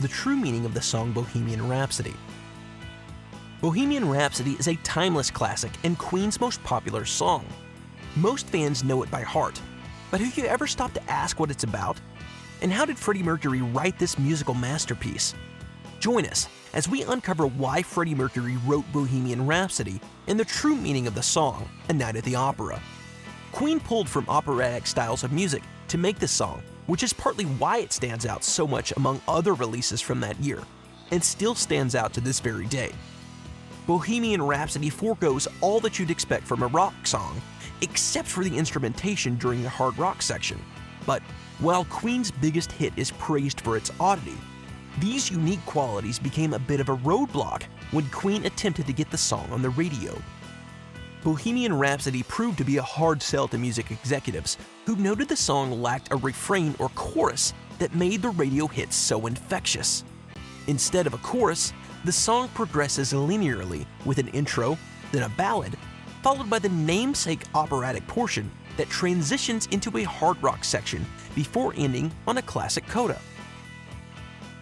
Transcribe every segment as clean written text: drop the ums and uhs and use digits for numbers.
the true meaning of the song Bohemian Rhapsody. Bohemian Rhapsody is a timeless classic and Queen's most popular song. Most fans know it by heart, but have you ever stopped to ask what it's about? And how did Freddie Mercury write this musical masterpiece? Join us as we uncover why Freddie Mercury wrote Bohemian Rhapsody and the true meaning of the song, A Night at the Opera. Queen pulled from operatic styles of music to make this song, which is partly why it stands out so much among other releases from that year, and still stands out to this very day. Bohemian Rhapsody forgoes all that you'd expect from a rock song, except for the instrumentation during the hard rock section. But while Queen's biggest hit is praised for its oddity, these unique qualities became a bit of a roadblock when Queen attempted to get the song on the radio. Bohemian Rhapsody proved to be a hard sell to music executives who noted the song lacked a refrain or chorus that made the radio hits so infectious. Instead of a chorus, the song progresses linearly with an intro, then a ballad, followed by the namesake operatic portion that transitions into a hard rock section before ending on a classic coda.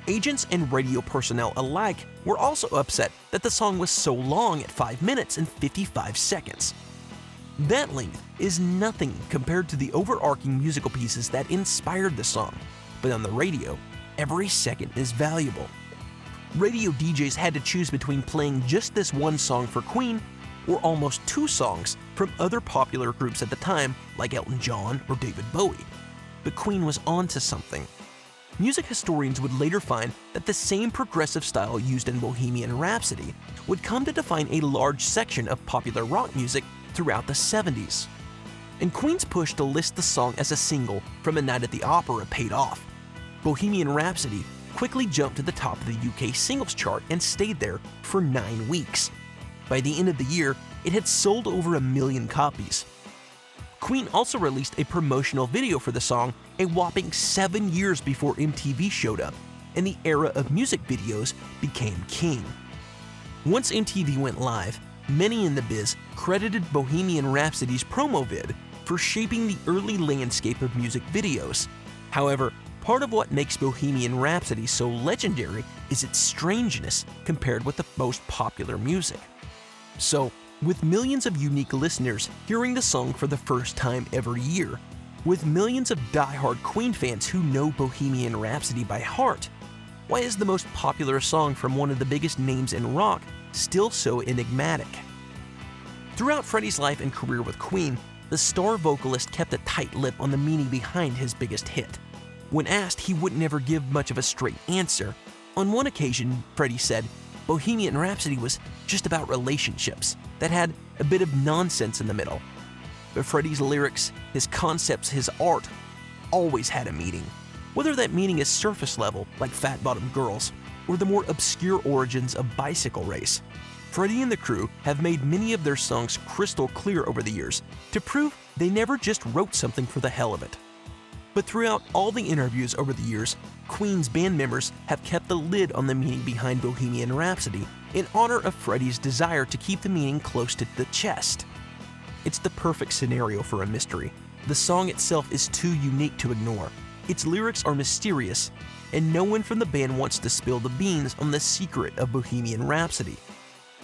Agents and radio personnel alike were also upset that the song was so long at 5 minutes and 55 seconds. That length is nothing compared to the overarching musical pieces that inspired the song, but on the radio, every second is valuable. Radio DJs had to choose between playing just this one song for Queen or almost 2 songs from other popular groups at the time like Elton John or David Bowie. But Queen was onto something. Music historians would later find that the same progressive style used in Bohemian Rhapsody would come to define a large section of popular rock music throughout the 70s. And Queen's push to list the song as a single from A Night at the Opera paid off. Bohemian Rhapsody quickly jumped to the top of the UK singles chart and stayed there for 9 weeks. By the end of the year, it had sold over 1 million copies. Queen also released a promotional video for the song a whopping 7 years before MTV showed up, and the era of music videos became king. Once MTV went live, many in the biz credited Bohemian Rhapsody's promo vid for shaping the early landscape of music videos. However, part of what makes Bohemian Rhapsody so legendary is its strangeness compared with the most popular music. So, with millions of unique listeners hearing the song for the first time every year, with millions of die-hard Queen fans who know Bohemian Rhapsody by heart, why is the most popular song from one of the biggest names in rock still so enigmatic? Throughout Freddie's life and career with Queen, the star vocalist kept a tight lip on the meaning behind his biggest hit. When asked, he wouldn't ever give much of a straight answer. On one occasion, Freddie said, Bohemian Rhapsody was just about relationships that had a bit of nonsense in the middle. But Freddie's lyrics, his concepts, his art always had a meaning. Whether that meaning is surface level, like fat-bottomed girls, or the more obscure origins of bicycle race, Freddie and the crew have made many of their songs crystal clear over the years to prove they never just wrote something for the hell of it. But throughout all the interviews over the years, Queen's band members have kept the lid on the meaning behind Bohemian Rhapsody in honor of Freddie's desire to keep the meaning close to the chest. It's the perfect scenario for a mystery. The song itself is too unique to ignore. Its lyrics are mysterious, and no one from the band wants to spill the beans on the secret of Bohemian Rhapsody.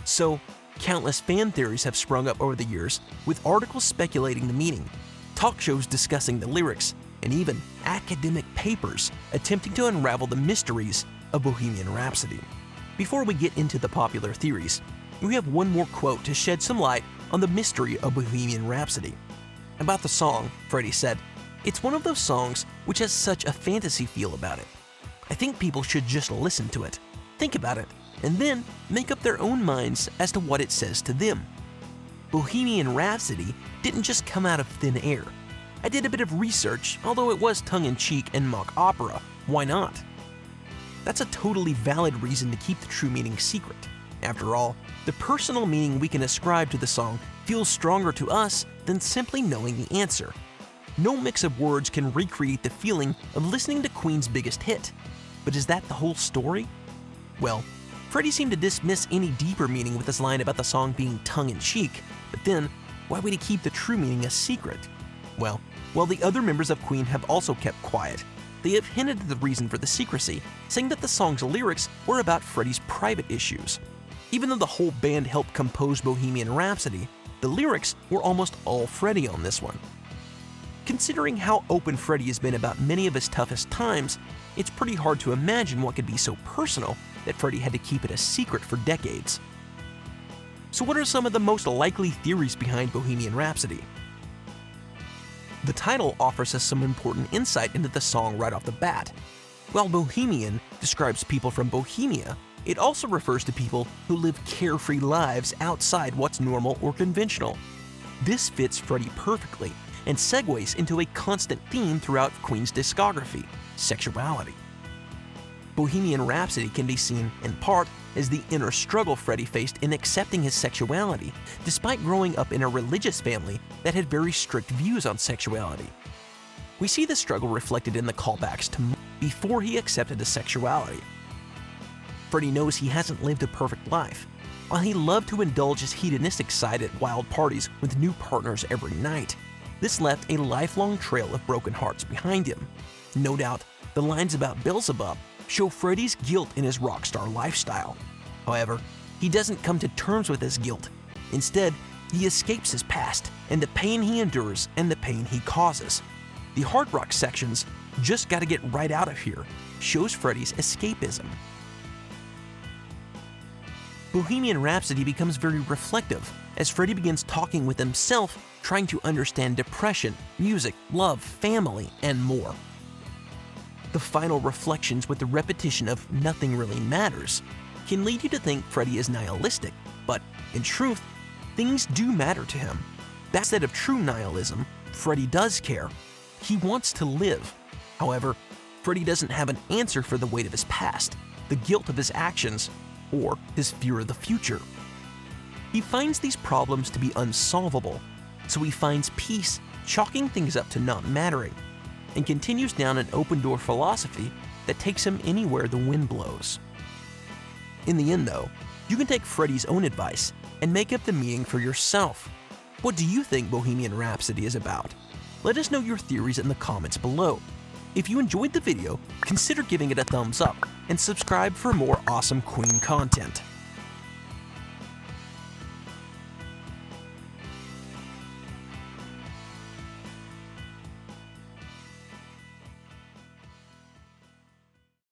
So, countless fan theories have sprung up over the years, with articles speculating the meaning, talk shows discussing the lyrics, and even academic papers attempting to unravel the mysteries of Bohemian Rhapsody. Before we get into the popular theories, we have one more quote to shed some light on the mystery of Bohemian Rhapsody. About the song, Freddie said, "It's one of those songs which has such a fantasy feel about it. I think people should just listen to it, think about it, and then make up their own minds as to what it says to them. Bohemian Rhapsody didn't just come out of thin air. I did a bit of research, although it was tongue-in-cheek and mock opera. Why not?" That's a totally valid reason to keep the true meaning secret. After all, the personal meaning we can ascribe to the song feels stronger to us than simply knowing the answer. No mix of words can recreate the feeling of listening to Queen's biggest hit. But is that the whole story? Well, Freddie seemed to dismiss any deeper meaning with his line about the song being tongue-in-cheek, but then, why would he keep the true meaning a secret? Well, while the other members of Queen have also kept quiet, they have hinted at the reason for the secrecy, saying that the song's lyrics were about Freddie's private issues. Even though the whole band helped compose Bohemian Rhapsody, the lyrics were almost all Freddie on this one. Considering how open Freddie has been about many of his toughest times, it's pretty hard to imagine what could be so personal that Freddie had to keep it a secret for decades. So what are some of the most likely theories behind Bohemian Rhapsody? The title offers us some important insight into the song right off the bat. While Bohemian describes people from Bohemia, it also refers to people who live carefree lives outside what's normal or conventional. This fits Freddie perfectly and segues into a constant theme throughout Queen's discography: sexuality. Bohemian Rhapsody can be seen, in part, as the inner struggle Freddie faced in accepting his sexuality, despite growing up in a religious family that had very strict views on sexuality. We see the struggle reflected in the callbacks to before he accepted his sexuality. Freddie knows he hasn't lived a perfect life. While he loved to indulge his hedonistic side at wild parties with new partners every night, this left a lifelong trail of broken hearts behind him. No doubt, the lines about Beelzebub show Freddie's guilt in his rock star lifestyle. However, he doesn't come to terms with his guilt. Instead, he escapes his past and the pain he endures and the pain he causes. The hard rock sections, "Just Gotta Get Right Out of Here," shows Freddie's escapism. Bohemian Rhapsody becomes very reflective as Freddie begins talking with himself, trying to understand depression, music, love, family, and more. The final reflections with the repetition of "nothing really matters" can lead you to think Freddie is nihilistic, but in truth, things do matter to him. Instead of true nihilism, Freddie does care. He wants to live. However, Freddie doesn't have an answer for the weight of his past, the guilt of his actions, or his fear of the future. He finds these problems to be unsolvable, so he finds peace chalking things up to not mattering, and continues down an open-door philosophy that takes him anywhere the wind blows. In the end, though, you can take Freddie's own advice and make up the meaning for yourself. What do you think Bohemian Rhapsody is about? Let us know your theories in the comments below. If you enjoyed the video, consider giving it a thumbs up and subscribe for more awesome Queen content.